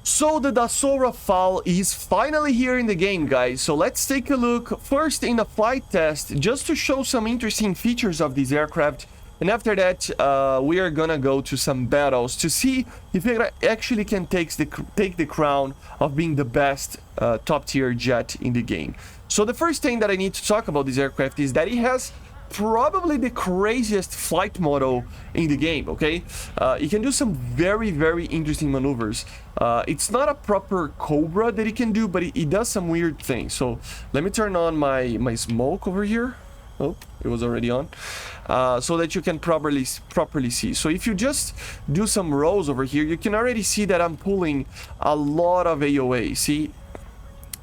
So the Dassault Rafale is finally here in the game, guys. So let's take a look first in a flight test just to show some interesting features of this aircraft. And after that, we are gonna go to some battles to see if it actually can take the crown of being the best top tier jet in the game. So the first thing that I need to talk about this aircraft is that it has probably the craziest flight model in the game, okay? It can do some very, very interesting maneuvers. It's not a proper Cobra that it can do, but it does some weird things. So let me turn on my smoke over here. Oh, it was already on. So that you can properly see. So if you just do some rows over here, you can already see that I'm pulling a lot of AOA. See?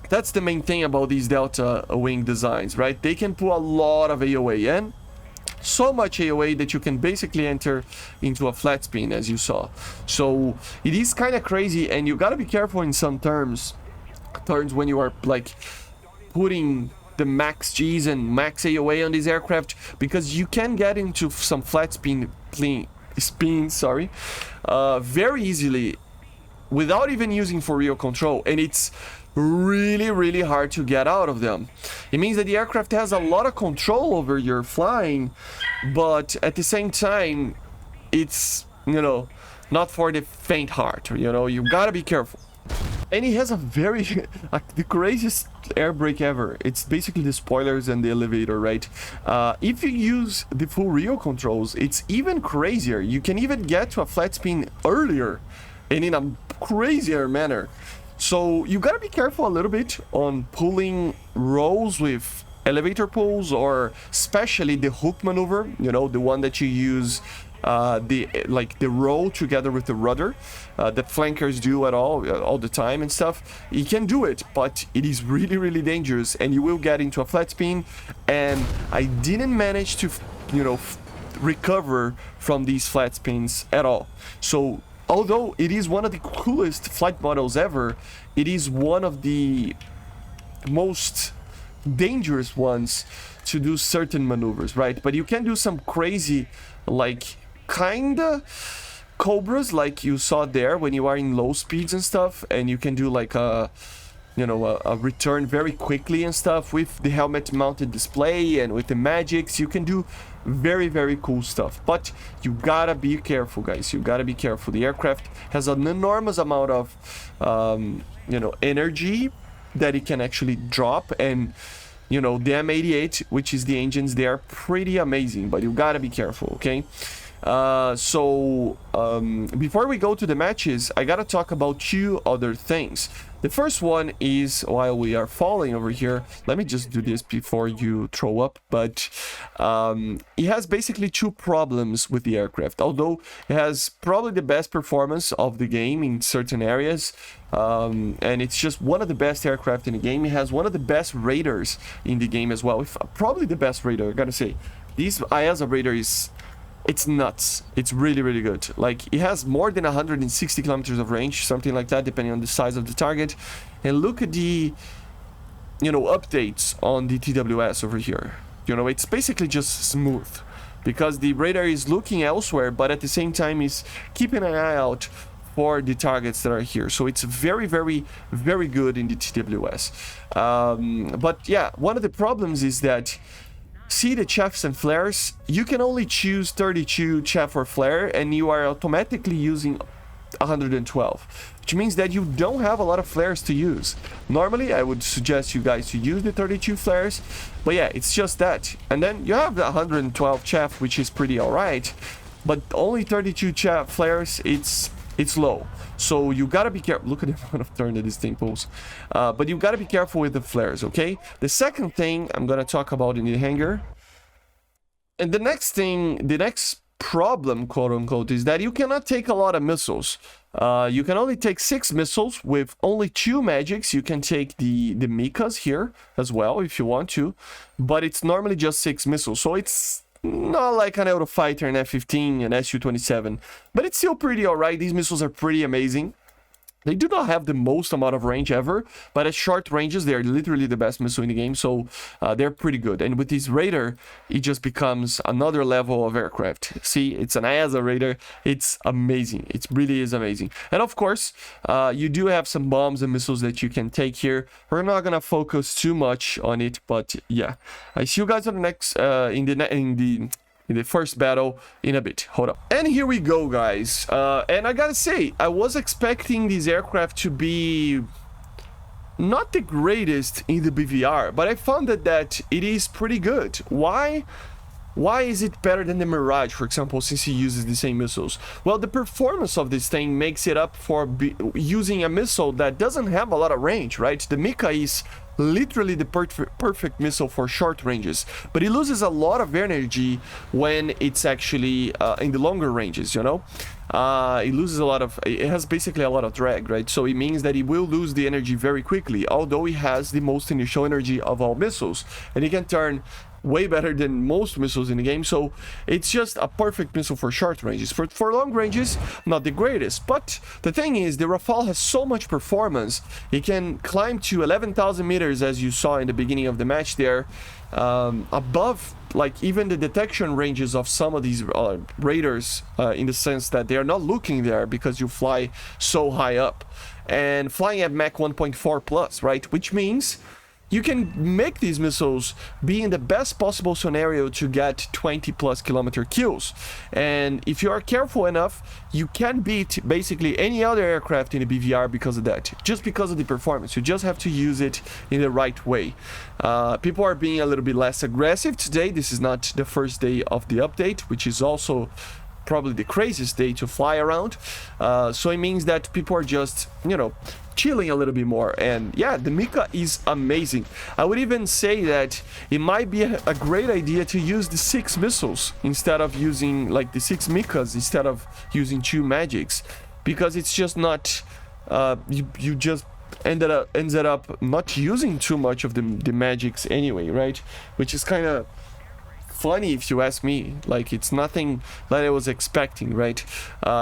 That's the main thing about these Delta wing designs, right? They can pull a lot of AOA, and so much AOA that you can basically enter into a flat spin, as you saw. So it is kind of crazy, and you gotta be careful in some turns when you are like putting the max Gs and max AOA on this aircraft, because you can get into some flat spins, very easily without even using for real control, and it's really hard to get out of them. It means that the aircraft has a lot of control over your flying, but at the same time it's, you know, not for the faint heart. You know, you gotta be careful. And it has a very the craziest air brake ever. It's basically the spoilers and the elevator, right? If you use the full real controls, it's even crazier. You can even get to a flat spin earlier and in a crazier manner. So you gotta be careful a little bit on pulling rolls with elevator pulls, or especially the hook maneuver, you know, the one that you use the roll together with the rudder that flankers do all the time and stuff. You can do it, but it is really dangerous, and you will get into a flat spin. And I didn't manage to, you know, recover from these flat spins at all. So although it is one of the coolest flight models ever, it is one of the most dangerous ones to do certain maneuvers, right? But you can do some crazy, like, kinda Cobras, like you saw there when you are in low speeds and stuff, and you can do like a, you know, a return very quickly and stuff with the helmet mounted display and with the magics. You can do very cool stuff, but you gotta be careful, guys. You gotta be careful. The aircraft has an enormous amount of you know, energy that it can actually drop, and you know, the M88, which is the engines, they are pretty amazing, but you gotta be careful, okay? Before we go to the matches, I gotta talk about two other things. The first one is, while we are falling over here, let me just do this before you throw up, but it has basically two problems with the aircraft. Although it has probably the best performance of the game in certain areas, and it's just one of the best aircraft in the game. It has one of the best radars in the game as well, probably the best radar, I gotta say. This IASA radar is... it's nuts. It's really good. Like, it has more than 160 kilometers of range, something like that, depending on the size of the target. And look at the, you know, updates on the TWS over here. You know, it's basically just smooth, because the radar is looking elsewhere, but at the same time is keeping an eye out for the targets that are here. So it's very good in the TWS. But yeah, one of the problems is that, see the chefs and flares, you can only choose 32 chef or flare, and you are automatically using 112, which means that you don't have a lot of flares to use. Normally I would suggest you guys to use the 32 flares, but yeah, it's just that. And then you have the 112 chef, which is pretty alright, but only 32 chef flares, it's low. So you gotta be careful. Look at the amount of turn that this thing pulls. But you gotta be careful with the flares, okay? The second thing I'm gonna talk about in the hangar, and the next problem, quote unquote, is that you cannot take a lot of missiles. You can only take 6 missiles with only 2 magics. You can take the Mikas here as well if you want to, but it's normally just 6 missiles. So it's not like an Eurofighter, an F-15, an Su-27, but it's still pretty alright. These missiles are pretty amazing. They do not have the most amount of range ever, but at short ranges, they're literally the best missile in the game, so they're pretty good. And with this Raider, it just becomes another level of aircraft. See, it's an ESA Raider. It's amazing. It really is amazing. And of course, you do have some bombs and missiles that you can take here. We're not gonna focus too much on it, but yeah. I see you guys on the next, in the first battle in a bit. Hold up. And here we go, guys. And I gotta say, I was expecting this aircraft to be not the greatest in the BVR, but I found that it is pretty good. Why? Why is it better than the Mirage, for example, since he uses the same missiles? Well, the performance of this thing makes it up for using a missile that doesn't have a lot of range, right? The Mika is literally the perfect missile for short ranges, but it loses a lot of energy when it's actually in the longer ranges, you know? It loses a lot of, it has basically a lot of drag, right? So it means that it will lose the energy very quickly, although it has the most initial energy of all missiles, and it can turn way better than most missiles in the game, so it's just a perfect missile for short ranges. For long ranges, not the greatest, but the thing is, the Rafale has so much performance. It can climb to 11,000 meters, as you saw in the beginning of the match there, above like even the detection ranges of some of these raiders, in the sense that they are not looking there because you fly so high up, and flying at Mach 1.4 plus, right? Which means you can make these missiles be in the best possible scenario to get 20 plus kilometer kills. And if you are careful enough, you can beat basically any other aircraft in the BVR because of that. Just because of the performance. You just have to use it in the right way. People are being a little bit less aggressive today. This is not the first day of the update, which is also probably the craziest day to fly around. So it means that people are just, you know, chilling a little bit more. And yeah, the Mika is amazing. I would even say that it might be a great idea to use the 6 missiles instead of using like the 6 Mikas instead of using 2 Magics, because it's just not you just ended up not using too much of the Magics anyway, right? Which is kind of funny if you ask me. Like, it's nothing that I was expecting, right?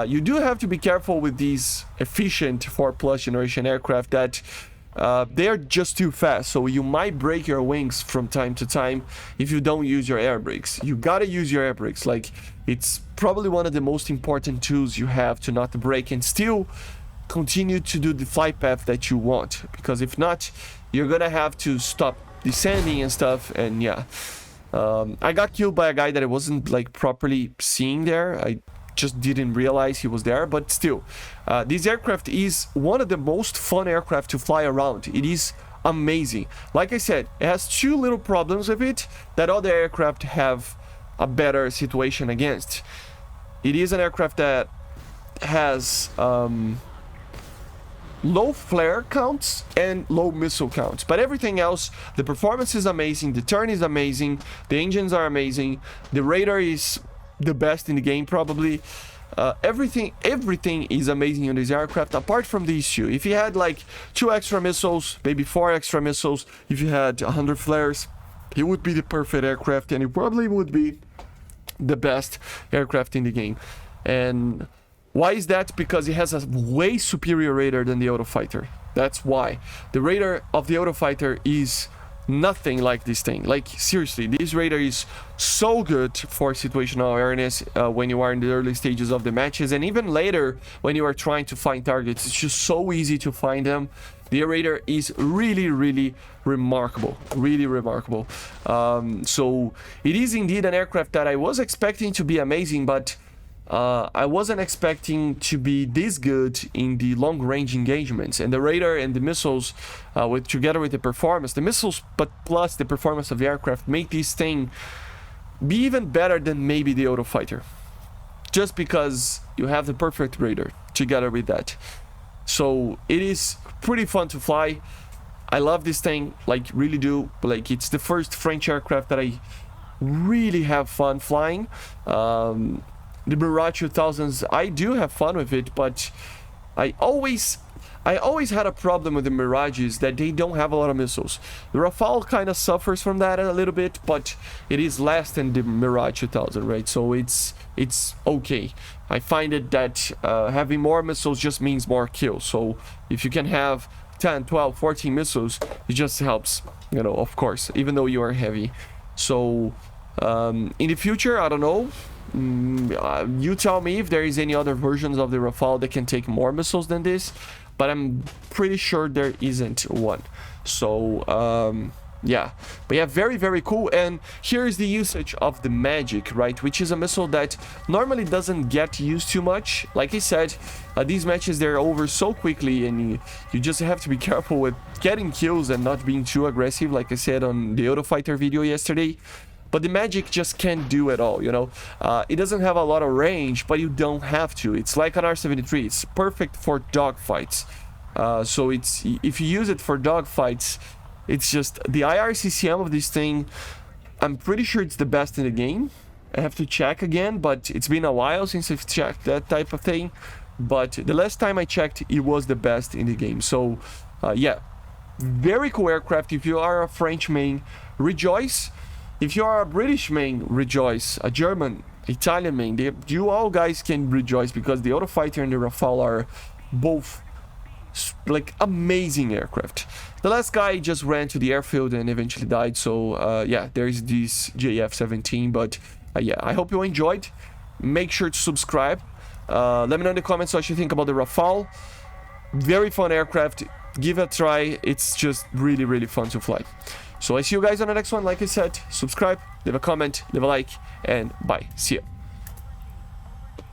You do have to be careful with these efficient 4+ generation aircraft that they are just too fast, so you might break your wings from time to time if you don't use your air brakes. You gotta use your air brakes. Like, it's probably one of the most important tools you have to not break and still continue to do the flight path that you want, because if not, you're gonna have to stop descending and stuff. And yeah, I got killed by a guy that I wasn't like properly seeing there. I just didn't realize he was there, but still, this aircraft is one of the most fun aircraft to fly around. It is amazing. Like I said, it has 2 little problems with it that other aircraft have a better situation against. It is an aircraft that has low flare counts and low missile counts, but everything else, the performance is amazing, the turn is amazing, the engines are amazing, the radar is the best in the game probably. Everything is amazing on this aircraft, apart from the issue. If you had like 2 extra missiles, maybe 4 extra missiles, if you had 100 flares, it would be the perfect aircraft, and it probably would be the best aircraft in the game. And why is that? Because it has a way superior radar than the Eurofighter. That's why. The radar of the Eurofighter is nothing like this thing. Like, seriously, this radar is so good for situational awareness when you are in the early stages of the matches, and even later when you are trying to find targets. It's just so easy to find them. The radar is really remarkable. Really remarkable. So it is indeed an aircraft that I was expecting to be amazing, but I wasn't expecting to be this good in the long-range engagements. And the radar and the missiles, together with the performance, the missiles, but plus the performance of the aircraft, make this thing be even better than maybe the Eurofighter. Just because you have the perfect radar together with that. So it is pretty fun to fly. I love this thing, like, really do. Like, it's the first French aircraft that I really have fun flying. The Mirage 2000s, I do have fun with it, but I I always had a problem with the Mirages that they don't have a lot of missiles. The Rafale kind of suffers from that a little bit, but it is less than the Mirage 2000, right? So it's okay. I find it that having more missiles just means more kills. So if you can have 10, 12, 14 missiles, it just helps, you know, of course, even though you are heavy. So in the future, I don't know. You tell me if there is any other versions of the Rafale that can take more missiles than this, but I'm pretty sure there isn't one. So yeah, but yeah, very, very cool. And here is the usage of the magic, right, which is a missile that normally doesn't get used too much. Like I said, these matches, they're over so quickly, and you just have to be careful with getting kills and not being too aggressive, like I said on the Eurofighter video yesterday. But the magic just can't do it all, you know. It doesn't have a lot of range, but you don't have to. It's like an R-73. It's perfect for dogfights. So it's, if you use it for dogfights, it's just the IRCCM of this thing. I'm pretty sure it's the best in the game. I have to check again, but it's been a while since I've checked that type of thing. But the last time I checked, it was the best in the game. So yeah, very cool aircraft. If you are a French main, rejoice. If you are a British main, rejoice. A German, Italian main, you all guys can rejoice, because the Eurofighter and the Rafale are both like amazing aircraft. The last guy just ran to the airfield and eventually died. So yeah, there's this JF-17. But yeah, I hope you enjoyed. Make sure to subscribe. Let me know in the comments what you think about the Rafale. Very fun aircraft. Give it a try. It's just really, really fun to fly. So I see you guys on the next one. Like I said, subscribe, leave a comment, leave a like, and bye. See ya.